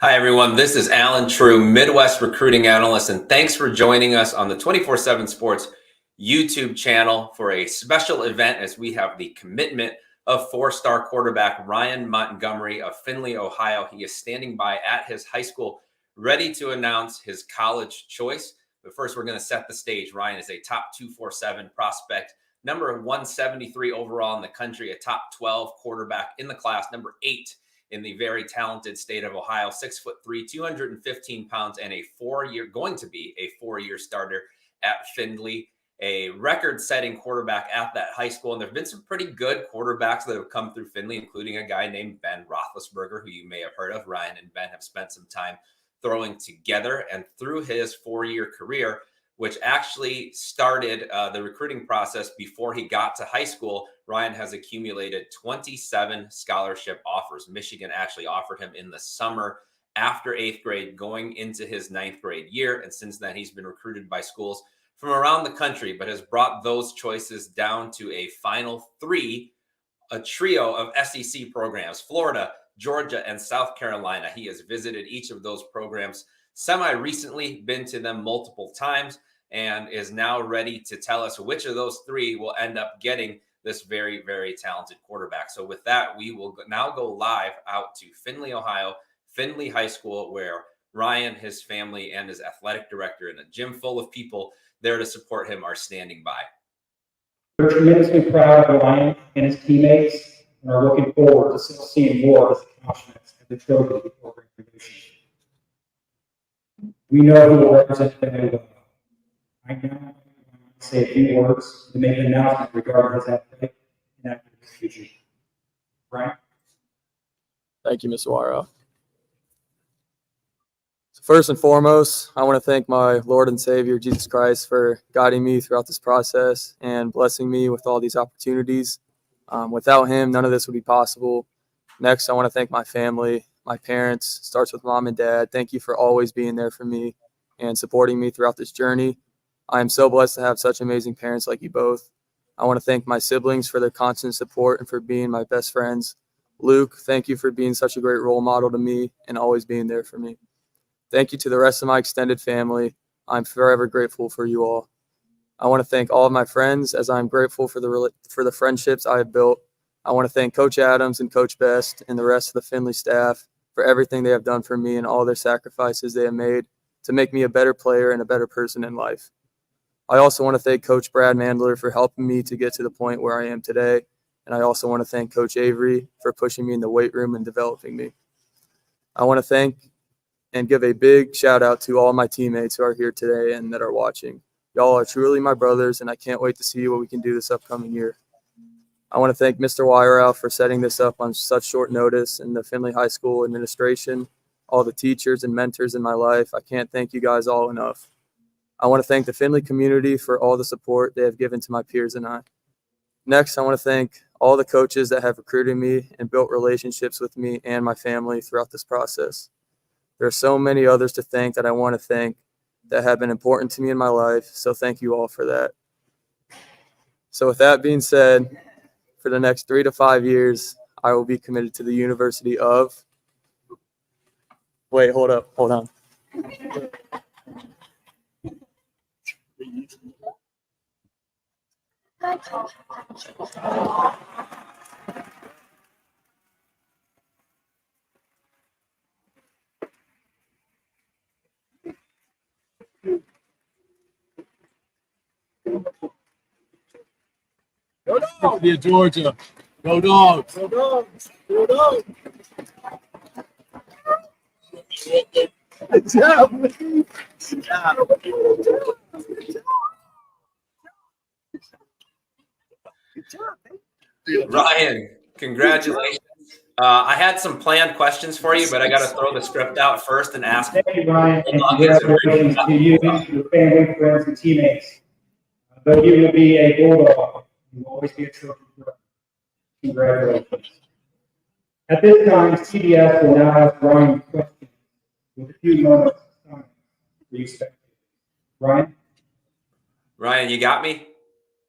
Hi, everyone. This is Alan True, Midwest recruiting analyst, and thanks for joining us on the 247Sports YouTube channel for a special event as we have the commitment of four-star quarterback Ryan Montgomery of Findlay, Ohio. He is standing by at his high school, ready to announce his college choice. But first, we're going to set the stage. Ryan is a top 247 prospect, number 173 overall in the country, a top 12 quarterback in the class, number 8 in the very talented state of Ohio, 6'3", 215 pounds, and going to be a four-year starter at Findlay, a record-setting quarterback at that high school. And there have been some pretty good quarterbacks that have come through Findlay, including a guy named Ben Roethlisberger, who you may have heard of. Ryan and Ben have spent some time throwing together, and through his four-year career, which actually started the recruiting process before he got to high school, Ryan has accumulated 27 scholarship offers. Michigan actually offered him in the summer after 8th grade, going into his 9th grade year. And since then, he's been recruited by schools from around the country, but has brought those choices down to a final three, a trio of SEC programs: Florida, Georgia, and South Carolina. He has visited each of those programs semi-recently, been to them multiple times, and is now ready to tell us which of those three will end up getting this very, very talented quarterback. So with that, we will now go live out to Findlay, Ohio, Findlay High School, where Ryan, his family, and his athletic director, and a gym full of people there to support him are standing by. We're tremendously proud of Ryan and his teammates and are looking forward to still seeing more of his accomplishments at the trophy program productions. We know he will represent Findlay well. I now want to say a few words to make an announcement regarding his athletic and academic future. Ryan? Thank you, Ms. Wara. So first and foremost, I want to thank my Lord and Savior, Jesus Christ, for guiding me throughout this process and blessing me with all these opportunities. Without him, none of this would be possible. Next, I want to thank my family, my parents. It starts with mom and dad. Thank you for always being there for me and supporting me throughout this journey. I am so blessed to have such amazing parents like you both. I want to thank my siblings for their constant support and for being my best friends. Luke, thank you for being such a great role model to me and always being there for me. Thank you to the rest of my extended family. I'm forever grateful for you all. I want to thank all of my friends, as I'm grateful for the friendships I have built. I want to thank Coach Adams and Coach Best and the rest of the Findlay staff for everything they have done for me and all their sacrifices they have made to make me a better player and a better person in life. I also want to thank Coach Brad Mandler for helping me to get to the point where I am today. And I also want to thank Coach Avery for pushing me in the weight room and developing me. I want to thank and give a big shout out to all my teammates who are here today and that are watching. Y'all are truly my brothers, and I can't wait to see what we can do this upcoming year. I want to thank Mr. Weyerau for setting this up on such short notice, and the Findlay High School administration, all the teachers and mentors in my life. I can't thank you guys all enough. I want to thank the Findlay community for all the support they have given to my peers and I. Next, I want to thank all the coaches that have recruited me and built relationships with me and my family throughout this process. There are so many others to thank that I want to thank that have been important to me in my life, so thank you all for that. So with that being said, for the next 3 to 5 years, I will be committed to the University of – wait, hold on. Go Dogs! Yeah, Georgia. Go Dogs! Go Dogs! Go Dogs! Good job, man. Good job. Good job, man. Ryan, congratulations. I had some planned questions for you, but I got to throw the script out first and ask. Thank you, Ryan, and congratulations to you, your family, friends, and teammates. Though you will be a bulldog, you will always be a trophy girl. Congratulations. At this time, CBS will now ask Ryan questions with a few moments of time for you spectators. Ryan, you got me?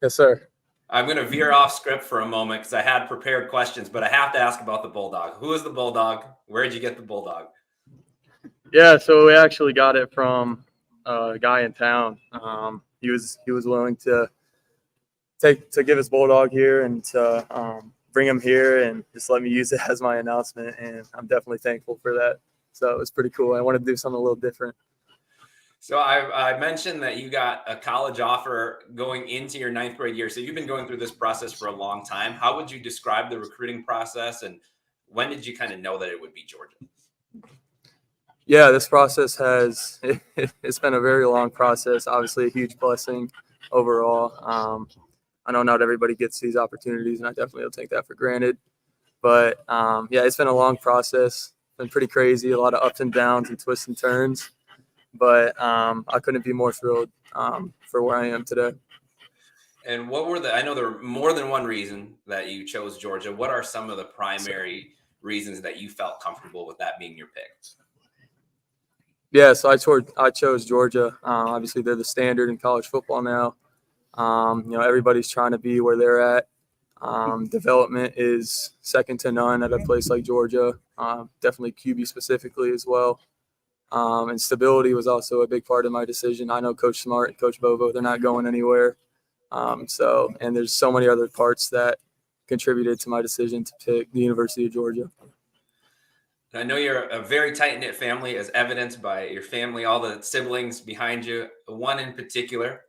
Yes, sir. I'm going to veer off script for a moment because I had prepared questions, but I have to ask about the Bulldog. Who is the Bulldog? Where did you get the Bulldog? Yeah, so we actually got it from a guy in town. He was willing to give his bulldog here and to bring him here and just let me use it as my announcement, and I'm definitely thankful for that. So it was pretty cool. I wanted to do something a little different. So I mentioned that you got a college offer going into your 9th grade year. So you've been going through this process for a long time. How would you describe the recruiting process, and when did you kind of know that it would be Georgia? Yeah, this process it's been a very long process. Obviously, a huge blessing overall. I know not everybody gets these opportunities, and I definitely don't take that for granted. But yeah, it's been a long process. Been pretty crazy, a lot of ups and downs and twists and turns. But I couldn't be more thrilled for where I am today. And what were I know there were more than one reason that you chose Georgia. What are some of the primary reasons that you felt comfortable with that being your pick? Yeah, so I chose Georgia. Obviously, they're the standard in college football now. Everybody's trying to be where they're at. Development is second to none at a place like Georgia. Definitely QB specifically as well. And stability was also a big part of my decision. I know Coach Smart and Coach Bovo, they're not going anywhere. And there's so many other parts that contributed to my decision to pick the University of Georgia. I know you're a very tight-knit family, as evidenced by your family, all the siblings behind you. One in particular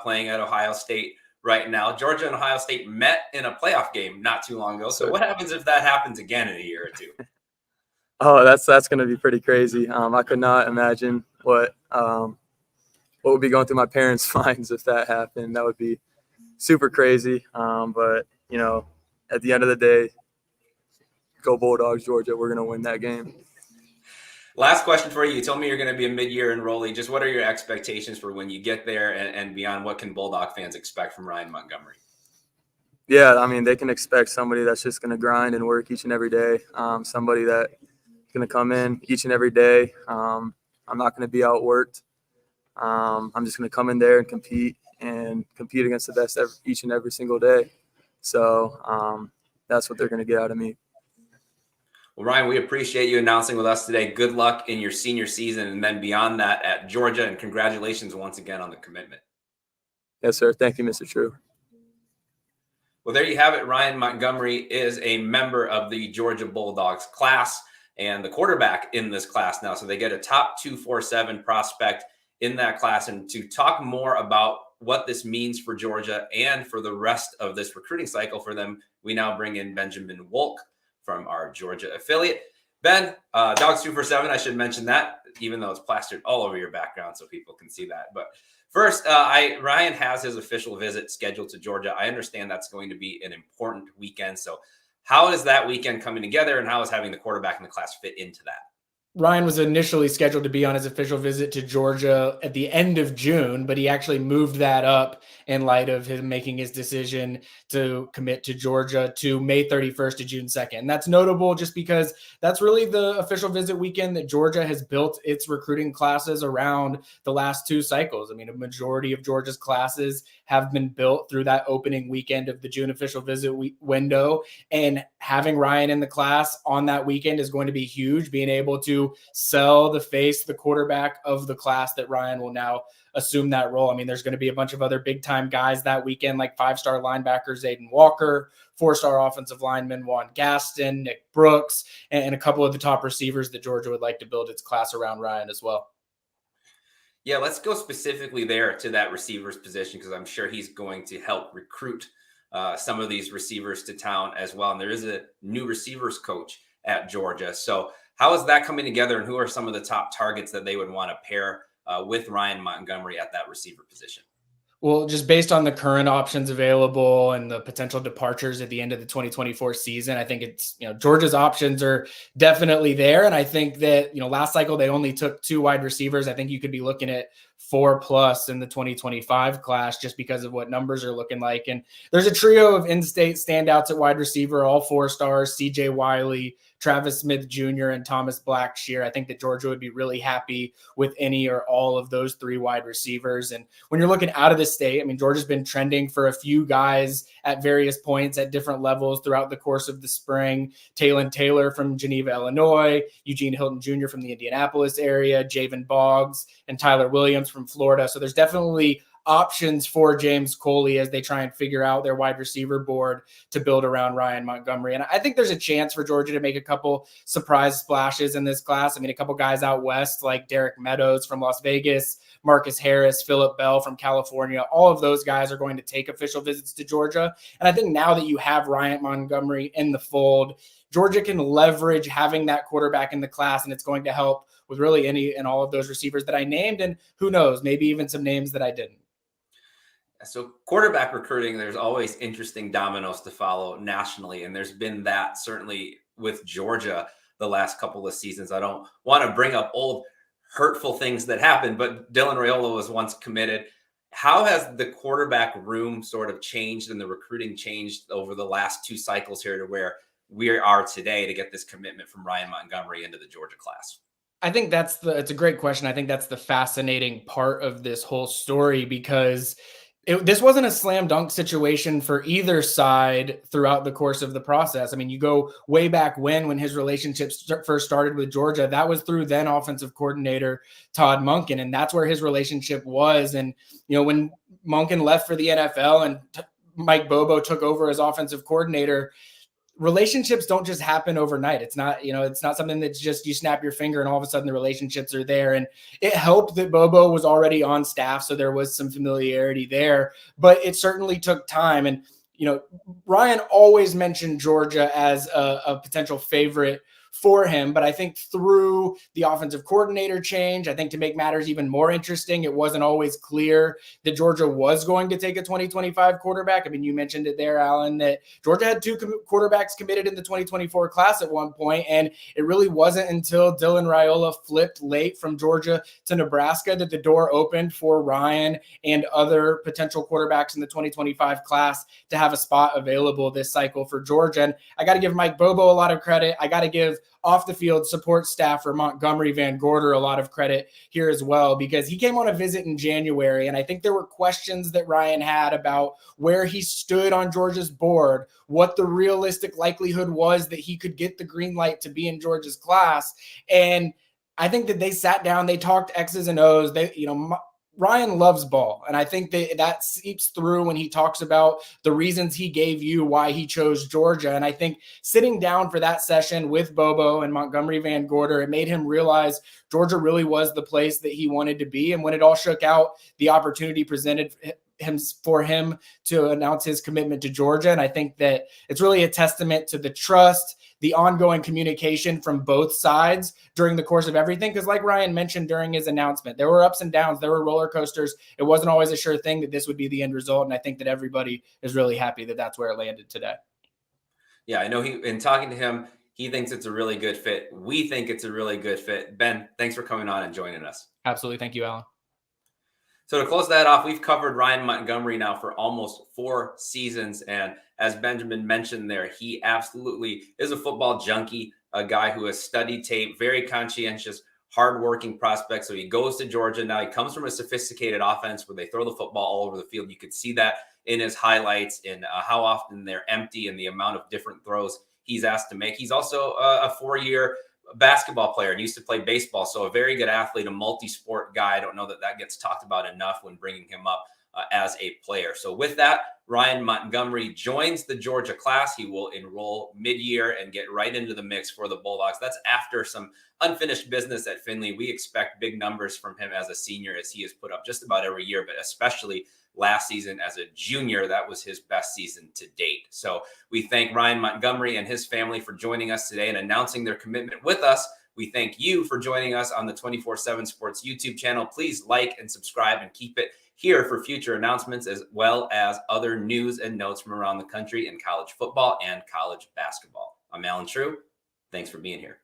playing at Ohio State right now. Georgia and Ohio State met in a playoff game not too long ago. So what happens if that happens again in a year or two? Oh, that's going to be pretty crazy. I could not imagine what would be going through my parents' minds if that happened. That would be super crazy. But, at the end of the day, go Bulldogs, Georgia. We're going to win that game. Last question for you. You told me you're going to be a mid-year enrollee. Just what are your expectations for when you get there and beyond? What can Bulldog fans expect from Ryan Montgomery? Yeah, I mean, they can expect somebody that's just going to grind and work each and every day. Somebody that's going to come in each and every day. I'm not going to be outworked. I'm just going to come in there and compete against the best each and every single day. So that's what they're going to get out of me. Well, Ryan, we appreciate you announcing with us today. Good luck in your senior season and then beyond that at Georgia, and congratulations once again on the commitment. Yes, sir. Thank you, Mr. True. Well, there you have it. Ryan Montgomery is a member of the Georgia Bulldogs class and the quarterback in this class now. So they get a top 247 prospect in that class. And to talk more about what this means for Georgia and for the rest of this recruiting cycle for them, we now bring in Benjamin Wolk from our Georgia affiliate. Ben, Dogs 247, I should mention that, even though it's plastered all over your background so people can see that. But first, Ryan has his official visit scheduled to Georgia. I understand that's going to be an important weekend. So how is that weekend coming together, and how is having the quarterback in the class fit into that? Ryan was initially scheduled to be on his official visit to Georgia at the end of June, but he actually moved that up in light of him making his decision to commit to Georgia to May 31st to June 2nd. And that's notable just because that's really the official visit weekend that Georgia has built its recruiting classes around the last two cycles. I mean, a majority of Georgia's classes have been built through that opening weekend of the June official visit window. And having Ryan in the class on that weekend is going to be huge, being able to sell the quarterback of the class that Ryan will now assume that role. I mean, there's going to be a bunch of other big time guys that weekend, like 5-star linebackers, Aiden Walker, 4-star offensive lineman, Juan Gaston, Nick Brooks, and a couple of the top receivers that Georgia would like to build its class around Ryan as well. Yeah, let's go specifically there to that receivers position, because I'm sure he's going to help recruit some of these receivers to town as well. And there is a new receivers coach at Georgia. So how is that coming together, and who are some of the top targets that they would want to pair with Ryan Montgomery at that receiver position? Well, just based on the current options available and the potential departures at the end of the 2024 season, I think it's, Georgia's options are definitely there. And I think that, last cycle, they only took 2 wide receivers. I think you could be looking at 4+ in the 2025 class just because of what numbers are looking like. And there's a trio of in-state standouts at wide receiver, all 4-stars: CJ Wiley, Travis Smith Jr., and Thomas Blackshear. I think that Georgia would be really happy with any or all of those 3 wide receivers. And when you're looking out of the state, I mean, Georgia's been trending for a few guys at various points at different levels throughout the course of the spring. Taylon Taylor from Geneva, Illinois, Eugene Hilton Jr. from the Indianapolis area, Javen Boggs, and Tyler Williams from Florida. So there's definitely options for James Coley as they try and figure out their wide receiver board to build around Ryan Montgomery. And I think there's a chance for Georgia to make a couple surprise splashes in this class. I mean, a couple guys out west like Derek Meadows from Las Vegas, Marcus Harris, Phillip Bell from California. All of those guys are going to take official visits to Georgia. And I think now that you have Ryan Montgomery in the fold, Georgia can leverage having that quarterback in the class, and it's going to help with really any and all of those receivers that I named, and who knows, maybe even some names that I didn't. So quarterback recruiting, there's always interesting dominoes to follow nationally. And there's been that certainly with Georgia the last couple of seasons. I don't want to bring up old hurtful things that happened, but Dylan Raiola was once committed. How has the quarterback room sort of changed and the recruiting changed over the last 2 cycles here to where we are today to get this commitment from Ryan Montgomery into the Georgia class? I think it's a great question. I think that's the fascinating part of this whole story, because this wasn't a slam dunk situation for either side throughout the course of the process. I mean, you go way back when his relationship first started with Georgia, that was through then offensive coordinator Todd Monken, and that's where his relationship was. And, you know, when Monken left for the NFL and Mike Bobo took over as offensive coordinator, relationships don't just happen overnight. It's not something that's just you snap your finger and all of a sudden the relationships are there. And it helped that Bobo was already on staff, so there was some familiarity there, but it certainly took time. And, you know, Ryan always mentioned Georgia as a potential favorite for him. But I think through the offensive coordinator change, I think to make matters even more interesting, it wasn't always clear that Georgia was going to take a 2025 quarterback. I mean, you mentioned it there, Alan, that Georgia had 2 quarterbacks committed in the 2024 class at one point, and it really wasn't until Dylan Raiola flipped late from Georgia to Nebraska that the door opened for Ryan and other potential quarterbacks in the 2025 class to have a spot available this cycle for Georgia. And I got to give Mike Bobo a lot of credit. I got to give off the field support staff for Montgomery Van Gorder a lot of credit here as well, because he came on a visit in January. And I think there were questions that Ryan had about where he stood on Georgia's board, what the realistic likelihood was that he could get the green light to be in Georgia's class. And I think that they sat down, they talked X's and O's. Ryan loves ball. And I think that seeps through when he talks about the reasons he gave you why he chose Georgia. And I think sitting down for that session with Bobo and Montgomery Van Gorder, it made him realize Georgia really was the place that he wanted to be. And when it all shook out, the opportunity presented for him to announce his commitment to Georgia. And I think that it's really a testament to the trust, the ongoing communication from both sides during the course of everything. Because like Ryan mentioned during his announcement, there were ups and downs, there were roller coasters. It wasn't always a sure thing that this would be the end result. And I think that everybody is really happy that that's where it landed today. Yeah, I know in talking to him, he thinks it's a really good fit. We think it's a really good fit. Ben, thanks for coming on and joining us. Absolutely. Thank you, Alan. So to close that off, we've covered Ryan Montgomery now for almost 4 seasons. And as Benjamin mentioned there, he absolutely is a football junkie, a guy who has studied tape, very conscientious, hardworking prospect. So he goes to Georgia. Now he comes from a sophisticated offense where they throw the football all over the field. You could see that in his highlights, in how often they're empty and the amount of different throws he's asked to make. He's also a 4-year basketball player and used to play baseball. So a very good athlete, a multi-sport guy. I don't know that gets talked about enough when bringing him up as a player. So with that, Ryan Montgomery joins the Georgia class. He will enroll mid-year and get right into the mix for the Bulldogs. That's after some unfinished business at Findlay. We expect big numbers from him as a senior, as he has put up just about every year, but especially last season as a junior. That was his best season to date. So we thank Ryan Montgomery and his family for joining us today and announcing their commitment with us. We thank you for joining us on the 247 Sports YouTube channel. Please like and subscribe and keep it here for future announcements, as well as other news and notes from around the country in college football and college basketball. I'm Alan True. Thanks for being here.